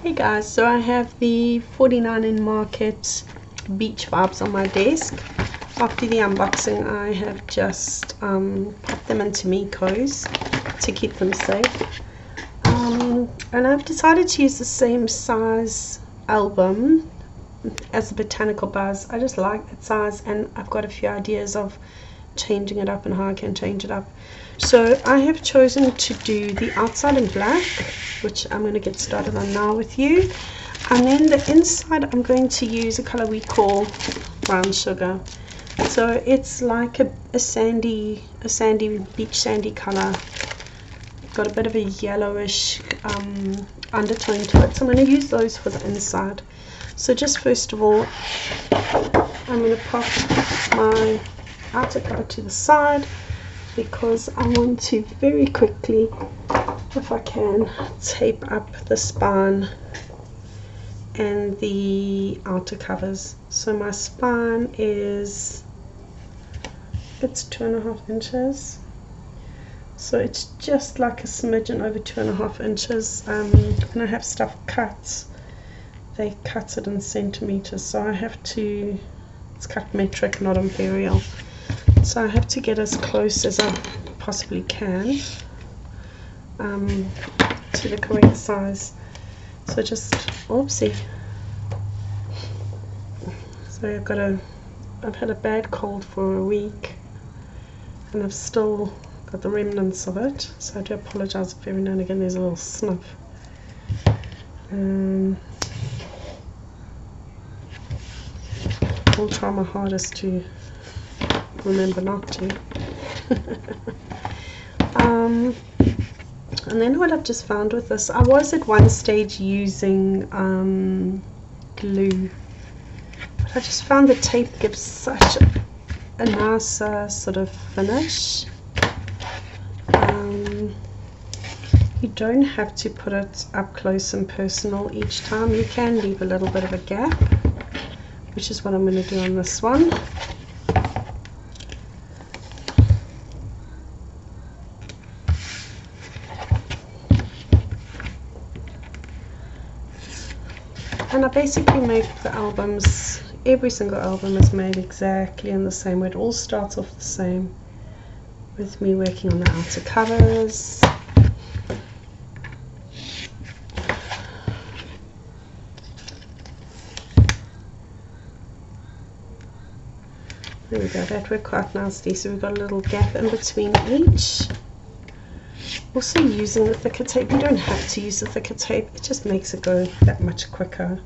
Hey guys, so I have the 49 in Market beach vibes on my desk. After the unboxing, I have just popped them into Miko's to keep them safe. And I've decided to use the same size album as the Botanical Buzz. I just like that size, and I've got a few ideas of changing it up and how I can change it up. So I have chosen to do the outside in black, which I'm going to get started on now with you, and then the inside I'm going to use a color we call brown sugar. So it's like a sandy beach sandy color. Got a bit of a yellowish undertone to it, so I'm going to use those for the inside. So just first of all, I'm going to pop my outer cover to the side, because I want to very quickly, if I can, tape up the spine and the outer covers. So my spine it's 2.5 inches, so it's just like a smidgen over 2.5 inches. When I have stuff cut, they cut it in centimeters, so I have to, it's cut metric, not imperial. So I have to get as close as I possibly can to the correct size. So just, oopsie. So I've had a bad cold for a week, and I've still got the remnants of it. So I do apologize if every now and again there's a little sniff. I'll try my hardest to remember not to. And then what I've just found with this, I was at one stage using glue, but I just found the tape gives such a nicer sort of finish. You don't have to put it up close and personal each time. You can leave a little bit of a gap, which is what I'm going to do on this one. And I basically make the albums, every single album is made exactly in the same way. It all starts off the same, with me working on the outer covers. There we go, that worked quite nicely. So we've got a little gap in between each. Also using the thicker tape, you don't have to use the thicker tape, it just makes it go that much quicker.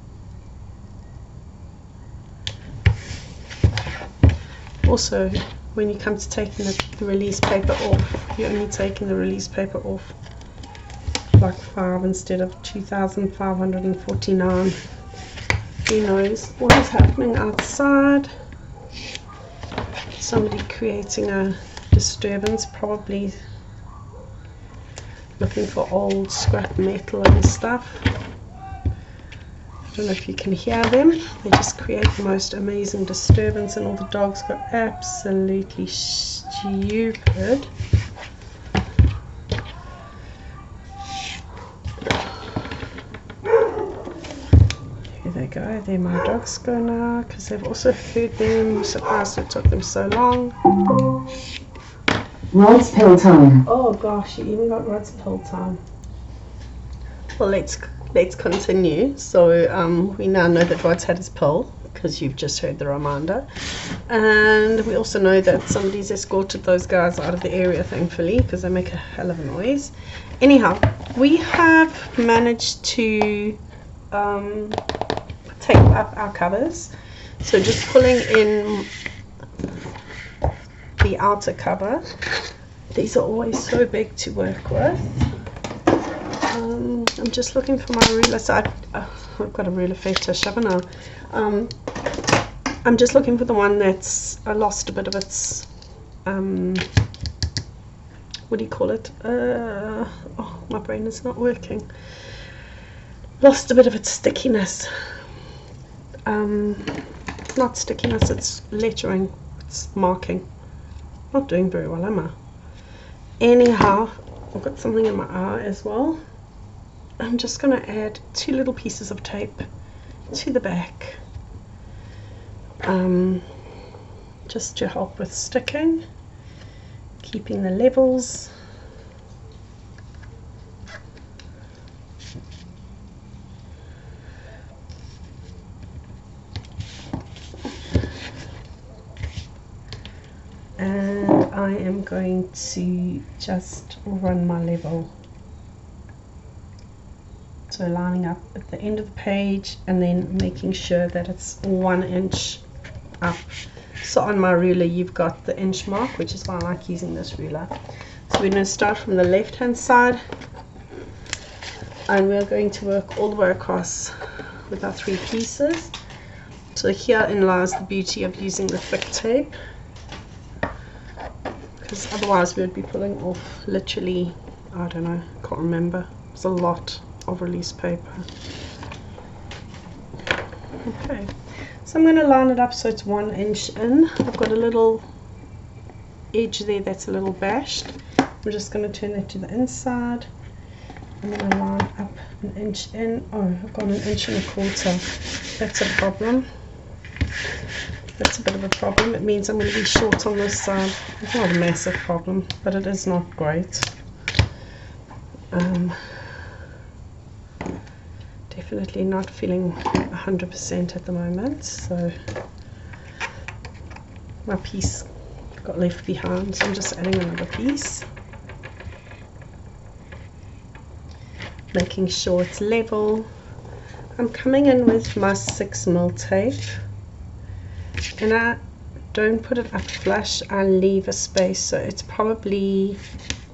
Also, when you come to taking the release paper off, you're only taking the release paper off like 5 instead of 2,549. Who knows what is happening outside? Somebody creating a disturbance, probably looking for old scrap metal and stuff. I don't know if you can hear them. They just create the most amazing disturbance, and all the dogs go absolutely stupid. Here they go. There my dogs go now, because they've also heard them. I'm surprised it took them so long. Rod's pill time. Oh gosh, you even got Rod's pill time. Well, let's continue. So we now know that Rod's had his pill, because you've just heard the reminder, and we also know that somebody's escorted those guys out of the area, thankfully, because they make a hell of a noise. Anyhow, we have managed to tape up our covers. So just pulling in the outer cover. These are always so big to work with. I'm just looking for my ruler. So I've got a ruler fetish, haven't I? I'm just looking for the one that's I lost a bit of its what do you call it? Oh, my brain is not working. Lost a bit of its stickiness. Not stickiness, it's lettering, it's marking. Not doing very well, am I? Anyhow, I've got something in my eye as well. I'm just going to add 2 little pieces of tape to the back, just to help with sticking, keeping the levels. And I am going to just run my level. So lining up at the end of the page and then making sure that it's 1 inch up. So on my ruler you've got the inch mark, which is why I like using this ruler. So we're going to start from the left hand side and we're going to work all the way across with our 3 pieces. So herein lies the beauty of using the thick tape, because otherwise we would be pulling off literally, I don't know, can't remember, it's a lot of release paper. Okay, so I'm going to line it up so it's 1 inch in. I've got a little edge there that's a little bashed. I'm just going to turn that to the inside. I'm going to line up 1 inch in. Oh, I've got 1 1/4 inches. That's a problem. That's a bit of a problem. It means I'm going to be short on this side. It's not a massive problem, but it is not great. Definitely not feeling 100% at the moment, so my piece got left behind, so I'm just adding another piece, making sure it's level. I'm coming in with my 6mm tape and I don't put it up flush, I leave a space, so it's probably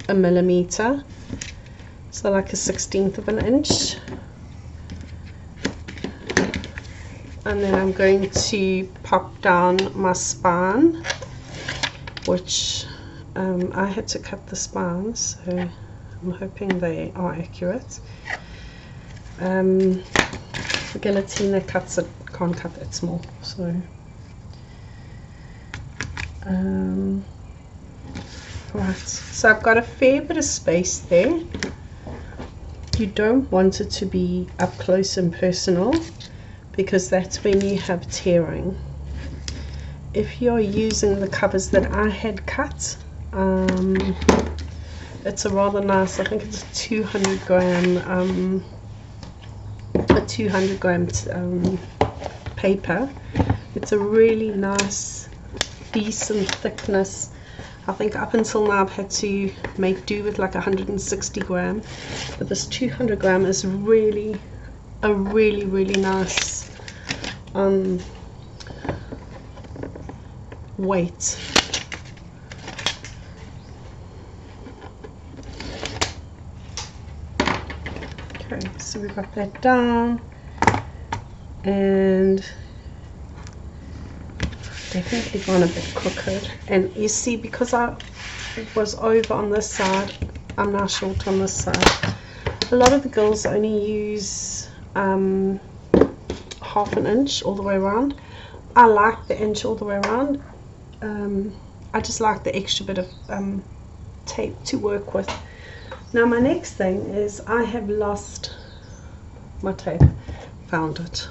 1 millimeter, so like a 1/16 of an inch. And then I'm going to pop down my spine, which I had to cut the spines, so I'm hoping they are accurate. The guillotine that cuts it can't cut that small, so right, so I've got a fair bit of space there. You don't want it to be up close and personal, because that's when you have tearing. If you're using the covers that I had cut, it's a rather nice, I think it's a 200 gram paper. It's a really nice, decent thickness. I think up until now I've had to make do with like 160 gram, but this 200 gram is really a really nice weight. Okay, so we've got that down, and definitely gone a bit crooked, and you see, because I was over on this side, I'm now short on this side. A lot of the girls only use 1/2 inch all the way around. I like the inch all the way around. I just like the extra bit of tape to work with. Now my next thing is I have lost my tape. Found it.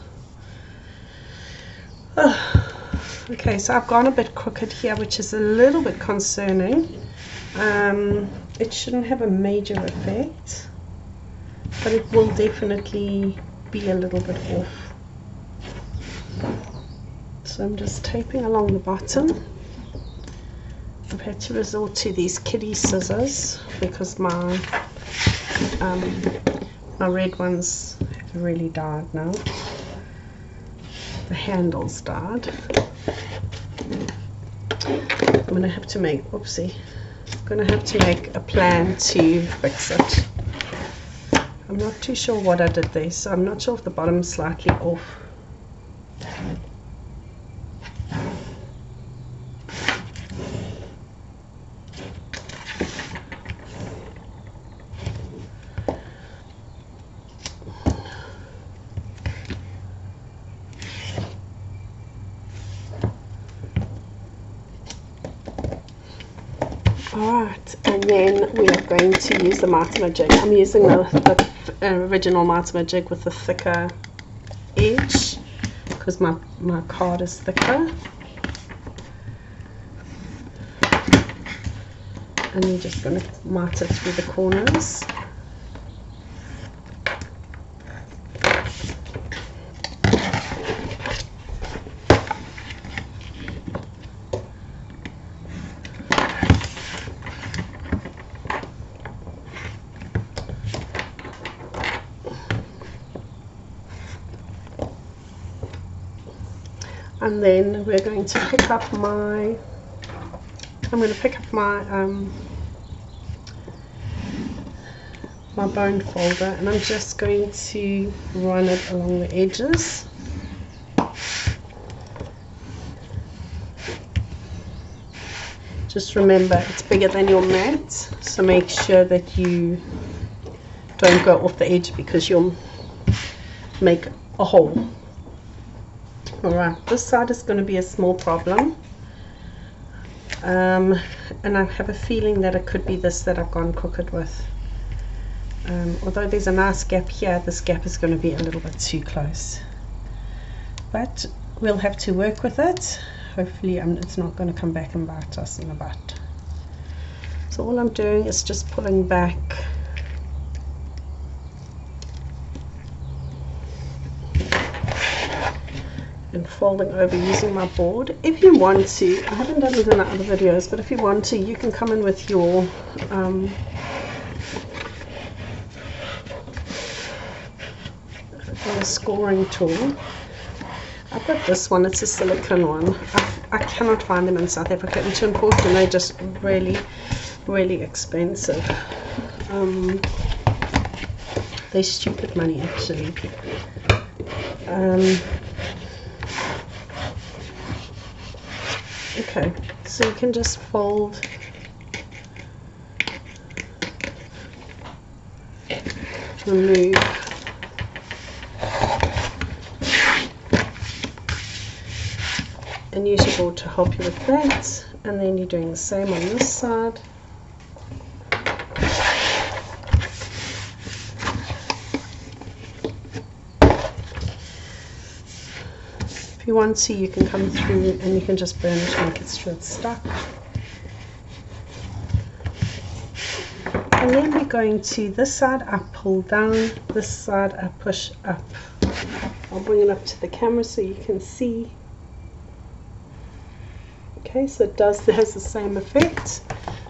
Okay, so I've gone a bit crooked here, which is a little bit concerning. It shouldn't have a major effect, but it will definitely be a little bit off. So I'm just taping along the bottom. I've had to resort to these kiddie scissors because my red ones have really died now. The handles died. I'm going to have to make, oopsie, I'm going to have to make a plan to fix it. I'm not too sure what I did there, so I'm not sure if the bottom's slightly off. Alright, and then we are going to use the Martima jig. I'm using the original Martima jig with the thicker edge because my card is thicker. And you're just going to mite it through the corners. And then we're going to pick up my, my bone folder, and I'm just going to run it along the edges. Just remember, it's bigger than your mat, so make sure that you don't go off the edge because you'll make a hole. Alright, this side is going to be a small problem, and I have a feeling that it could be this that I've gone crooked with. Although there's a nice gap here, this gap is going to be a little bit too close, but we'll have to work with it. Hopefully it's not going to come back and bite us in the butt. So all I'm doing is just pulling back and folding over using my board. If you want to, I haven't done it in the other videos, but if you want to, you can come in with your scoring tool. I've got this one, it's a silicone one. I cannot find them in South Africa, and to import them they're just really expensive. They're stupid money actually. Okay, so you can just fold remove and use your board to help you with that, and then you're doing the same on this side. If you want to, you can come through and you can just burn it, make it sure it's stuck. And then we're going to this side, I pull down, this side I push up. I'll bring it up to the camera so you can see. Okay, so it has the same effect.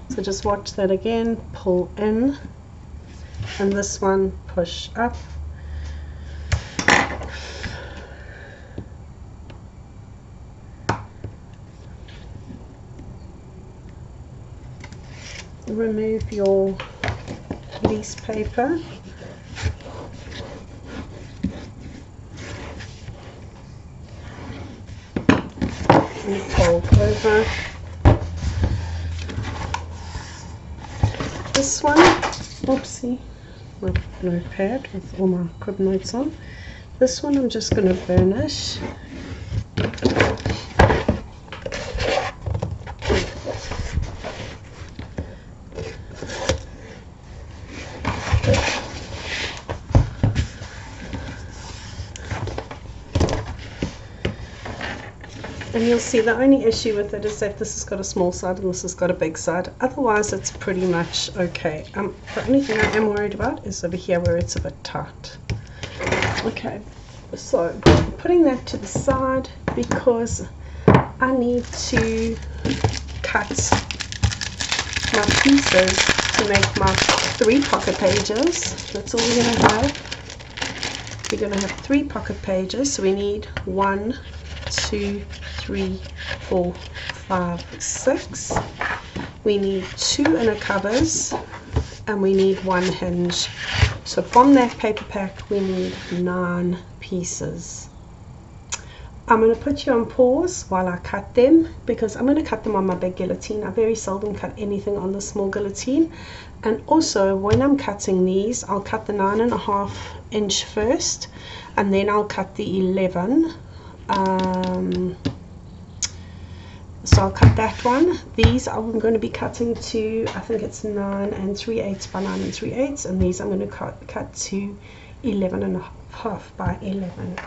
So just watch that again, pull in, and this one push up. Remove your lease paper. And fold over. This one, oopsie, my notepad with all my crib notes on. This one I'm just going to burnish. And you'll see the only issue with it is that this has got a small side and this has got a big side. Otherwise it's pretty much okay. The only thing I am worried about is over here where it's a bit tight. Okay, so putting that to the side because I need to cut my pieces to make my 3 pocket pages. That's all we're going to have. We're going to have 3 pocket pages, so we need 1, 2, 3, 4, 5, 6. We need 2 inner covers and we need 1 hinge. So from that paper pack we need 9 pieces. I'm going to put you on pause while I cut them because I'm going to cut them on my big guillotine. I very seldom cut anything on the small guillotine. And also when I'm cutting these, I'll cut the 9.5 inch first and then I'll cut the 11. So I'll cut that one. These I'm going to be cutting to, I think it's 9 3/8 by 9 3/8, and these I'm going to cut to 11.5 by 11.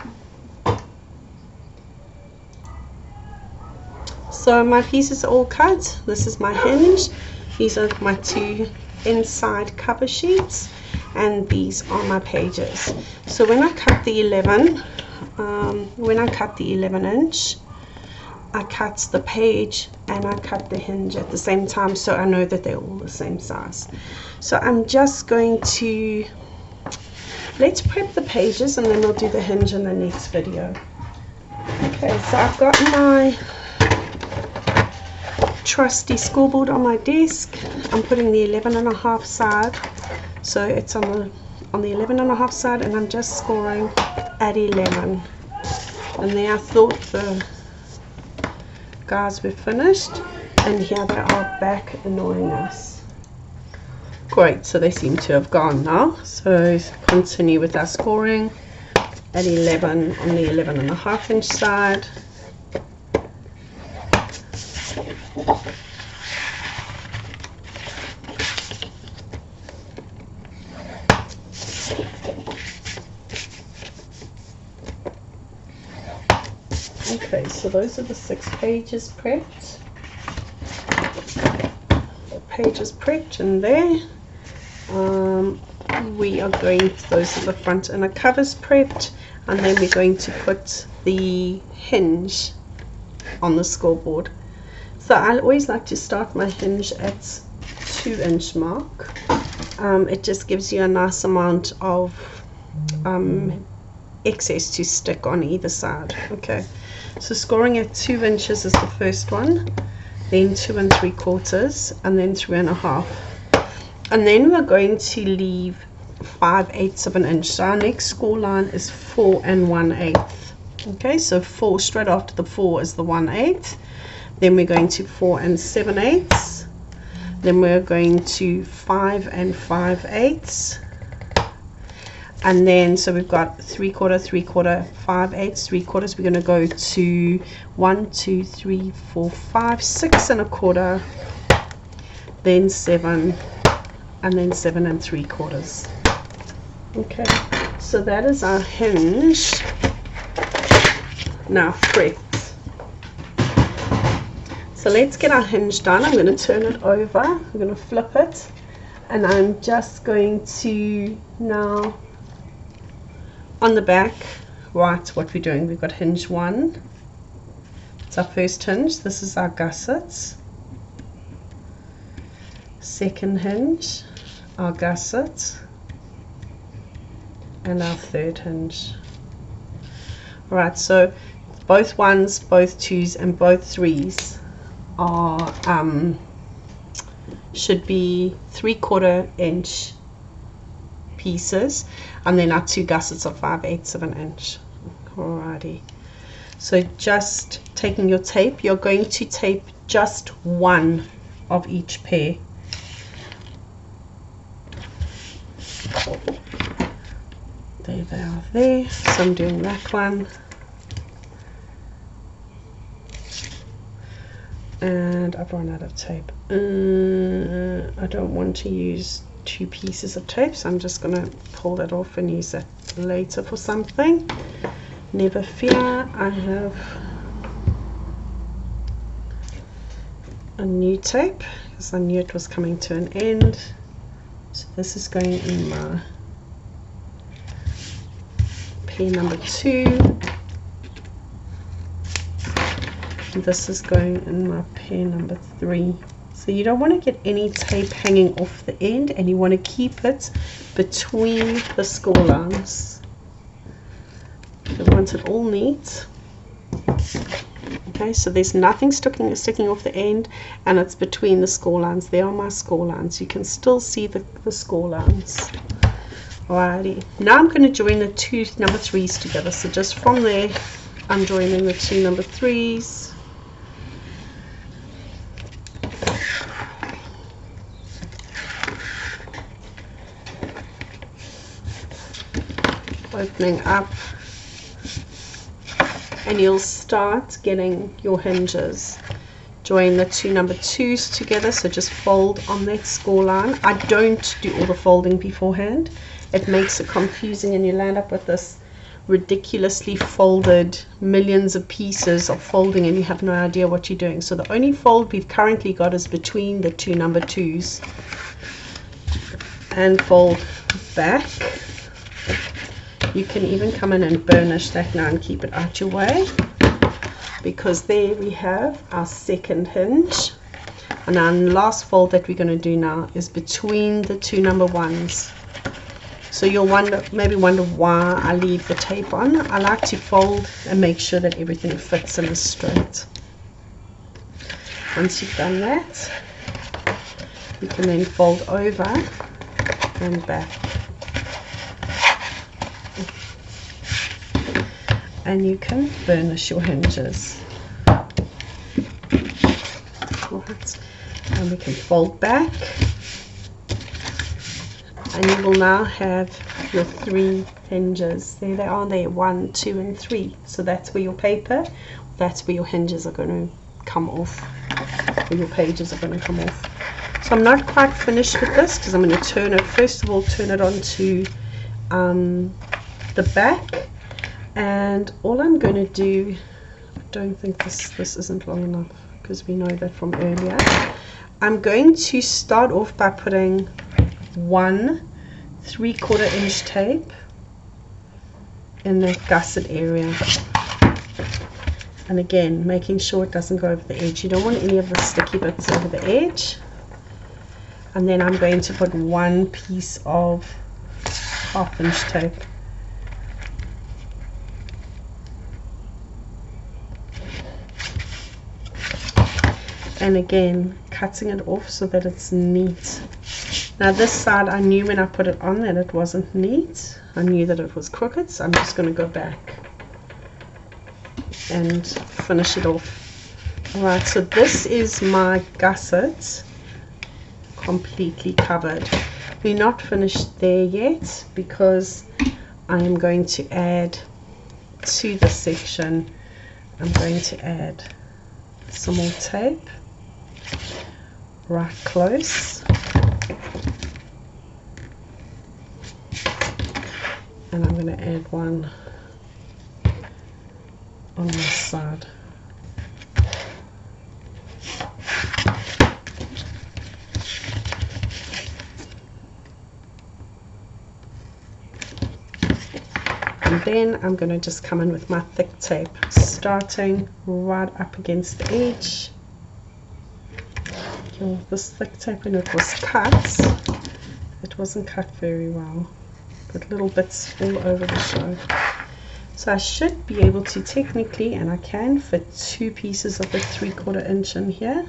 So my pieces are all cut. This is my hinge. These are my 2 inside cover sheets, and these are my pages. So when I cut the 11 inch, I cut the page and I cut the hinge at the same time, so I know that they're all the same size. So I'm just going to, let's prep the pages and then we'll do the hinge in the next video. Okay, so I've got my trusty scoreboard on my desk. I'm putting the 11.5 side, so it's on the 11.5 side, and I'm just scoring at 11. And there I thought the guys were finished, and here they are back annoying us. Great, so they seem to have gone now. So continue with our scoring at 11 on the 11.5 inch side. Okay, so those are the 6 pages prepped. The pages prepped in there. We are going to, those are the front inner covers prepped, and then we're going to put the hinge on the scoreboard. So I always like to start my hinge at 2-inch mark. It just gives you a nice amount of excess to stick on either side. Okay, so scoring at 2 inches is the first one, then 2 3/4, and then 3.5, and then we're going to leave 5/8 of an inch. So our next score line is 4 1/8. Okay, so 4, straight after the 4 is the 1/8. Then we're going to 4 7/8. Then we're going to 5 5/8. And then, so we've got 3/4, 3/4, 5/8, 3/4. We're going to go to 1 2 3 4 5 6 1/4, then 7, and then 7 3/4. Okay, so that is our hinge now prepped. So let's get our hinge done. I'm going to turn it over, I'm going to flip it, and I'm just going to now on the back write what we're doing. We've got hinge 1, it's our first hinge, this is our gusset. Second hinge, our gusset, and our third hinge. Alright, so both 1s, both 2s, and both 3s are should be 3/4 inch pieces, and then our 2 gussets are 5/8 of an inch. Alrighty, so just taking your tape, you're going to tape just one of each pair. There they are there, so I'm doing that one, and I've run out of tape. I don't want to use 2 pieces of tape, so I'm just going to pull that off and use that later for something. Never fear, I have a new tape because I knew it was coming to an end. So this is going in my pair number 2, and this is going in my pair number 3. So you don't want to get any tape hanging off the end, and you want to keep it between the score lines. You want it all neat. Okay, so there's nothing sticking off the end, and it's between the score lines. There are my score lines. You can still see the score lines. Alrighty, now I'm going to join the 2 number 3s together. So just from there, I'm joining the 2 number 3s. Opening up, and you'll start getting your hinges. join the two number 2s together, so just fold on that score line. I don't do all the folding beforehand. It makes it confusing and you land up with this ridiculously folded millions of pieces of folding and you have no idea what you're doing. So the only fold we've currently got is between the two number 2s, and fold back. You can even come in and burnish that now and keep it out your way, because there we have our second hinge. And our last fold that we're going to do now is between the two number 1s. So you'll maybe wonder why I leave the tape on. I like to fold and make sure that everything fits and is straight. Once you've done that, you can then fold over and back. And you can burnish your hinges. Right. And we can fold back, and you will now have your 3 hinges. There they are, there, 1, 2 and 3. So that's where your paper, that's where your hinges are going to come off, where your pages are going to come off. So I'm not quite finished with this, because I'm going to turn it, first of all turn it onto the back. And all I'm going to do, I don't think this isn't long enough, because we know that from earlier. I'm going to start off by putting 1 3/4 inch tape in that gusset area. And again, making sure it doesn't go over the edge. You don't want any of the sticky bits over the edge. And then I'm going to put 1 piece of 1/2 inch tape. And again, cutting it off so that it's neat. Now this side, I knew when I put it on that it wasn't neat. I knew that it was crooked, so I'm just going to go back and finish it off. Alright, so this is my gusset completely covered. We're not finished there yet, because I am going to add to this section, I'm going to add some more tape right close, and I'm going to add one on this side. And then I'm going to just come in with my thick tape, starting right up against the edge. This thick tape, when it was cut, it wasn't cut very well, but little bits all over the show. So I should be able to technically, and I can, fit 2 pieces of the 3/4 inch in here.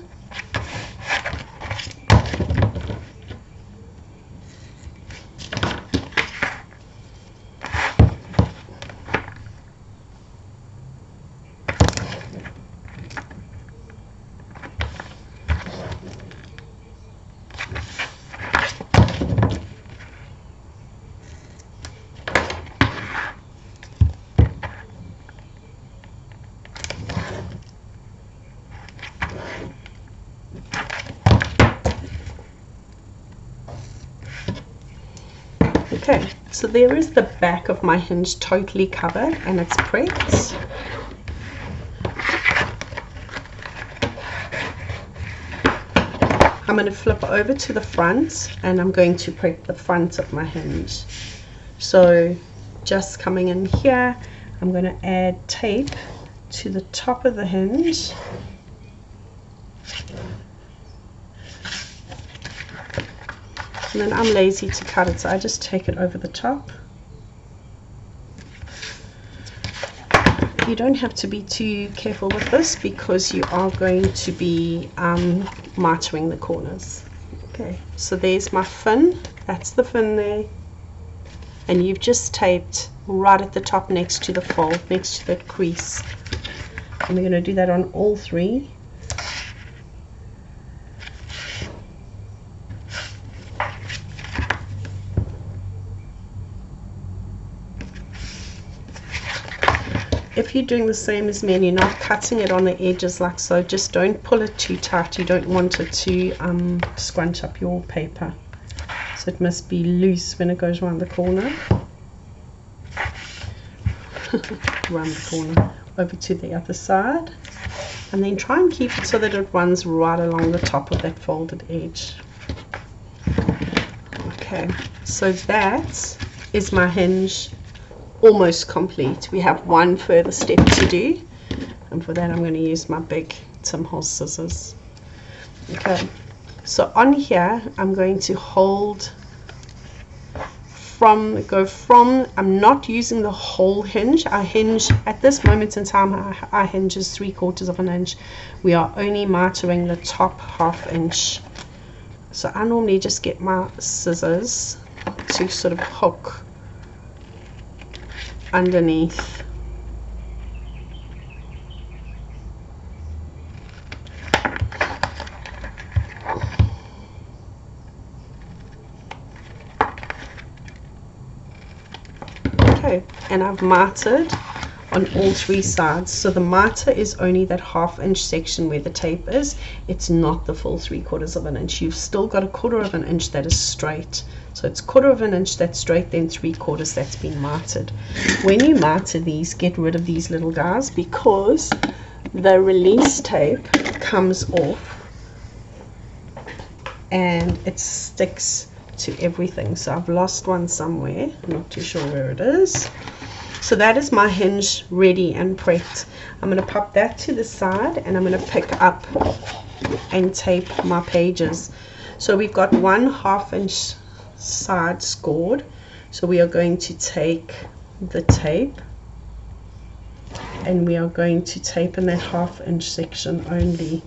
Okay, so there is the back of my hinge totally covered and it's prepped. I'm going to flip over to the front and I'm going to prep the front of my hinge. So just coming in here, I'm going to add tape to the top of the hinge. And then I'm lazy to cut it, so I just take it over the top. You don't have to be too careful with this because you are going to be mitering the corners. Okay, so there's my fin, that's the fin there, and you've just taped right at the top next to the fold, next to the crease. And we're going to do that on all 3. if you're doing the same as me and you're not cutting it on the edges like so, just don't pull it too tight. You don't want it to scrunch up your paper. So it must be loose when it goes around the corner. Around the corner, over to the other side, and then try and keep it so that it runs right along the top of that folded edge. Okay, so that is my hinge almost complete. We have one further step to do, and for that I'm going to use my big Tim Holtz scissors. Okay, so on here I'm going to hold from, I'm not using the whole hinge. Our hinge at this moment in time, our hinge is 3/4 of an inch. We are only mitering the top 1/2 inch. So I normally just get my scissors to sort of hook underneath. Okay, and I've mitered on all 3 sides. So the miter is only that 1/2 inch section where the tape is. It's not the full 3/4 of an inch. You've still got 1/4 of an inch that is straight. So it's 1/4 of an inch that's straight, then 3/4 that's been mitered. When you miter these, get rid of these little guys, because the release tape comes off and it sticks to everything. So I've lost one somewhere, I'm not too sure where it is. So that is my hinge ready and prepped. I'm going to pop that to the side, and I'm going to pick up and tape my pages. So we've got 1/2 inch side scored, so we are going to take the tape and we are going to tape in that 1/2 inch section only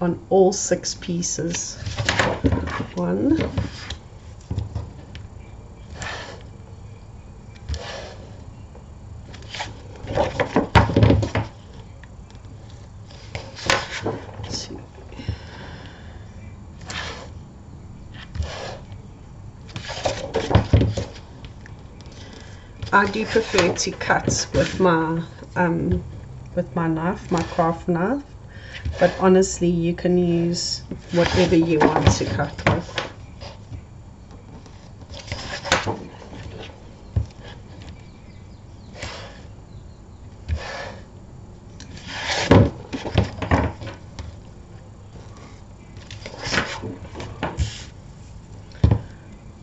on all 6 pieces. 1, 2, I do prefer to cut with my knife, my craft knife, but honestly you can use whatever you want to cut with.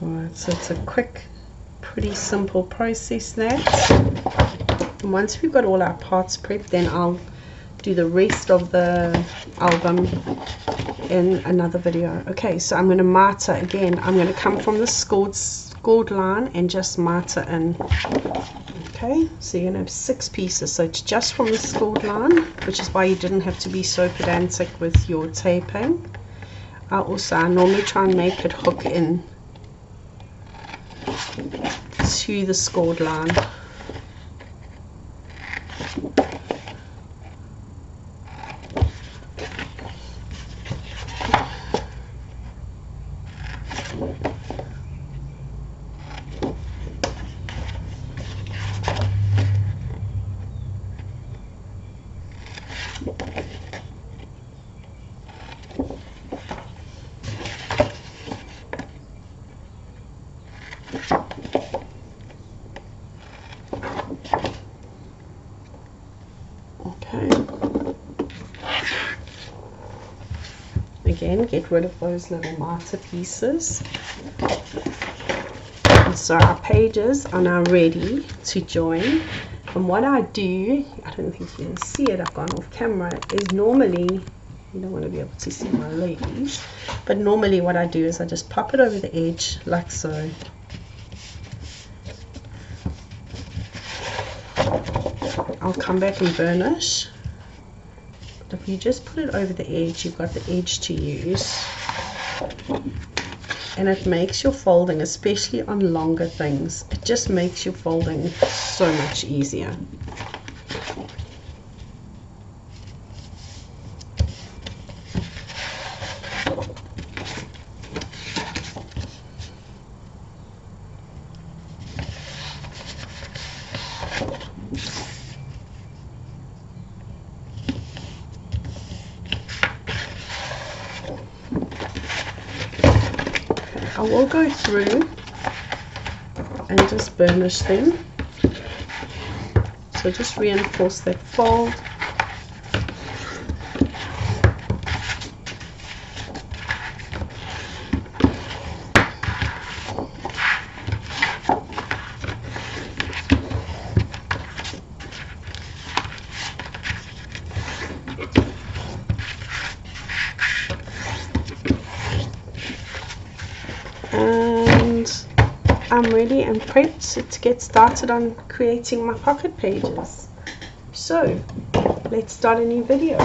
Alright, so it's a quick, pretty simple process that. And once we've got all our parts prepped, then I'll do the rest of the album in another video. Okay, so I'm going to miter again. I'm going to come from the scored line and just miter in. Okay, so you're going to have 6 pieces, so it's just from the scored line, which is why you didn't have to be so pedantic with your taping. I normally try and make it hook in to the scored line. Again, get rid of those little miter pieces. And so our pages are now ready to join. And what I do, I don't think you can see it, I've gone off camera, is normally, you don't want to be able to see my leaves, but normally what I do is I just pop it over the edge like so. I'll come back and burnish. If you just put it over the edge, you've got the edge to use, and it makes your folding, especially on longer things, it just makes your folding so much easier. will go through and just burnish them. So just reinforce that fold. And I'm ready and prepped to get started on creating my pocket pages. So let's start a new video.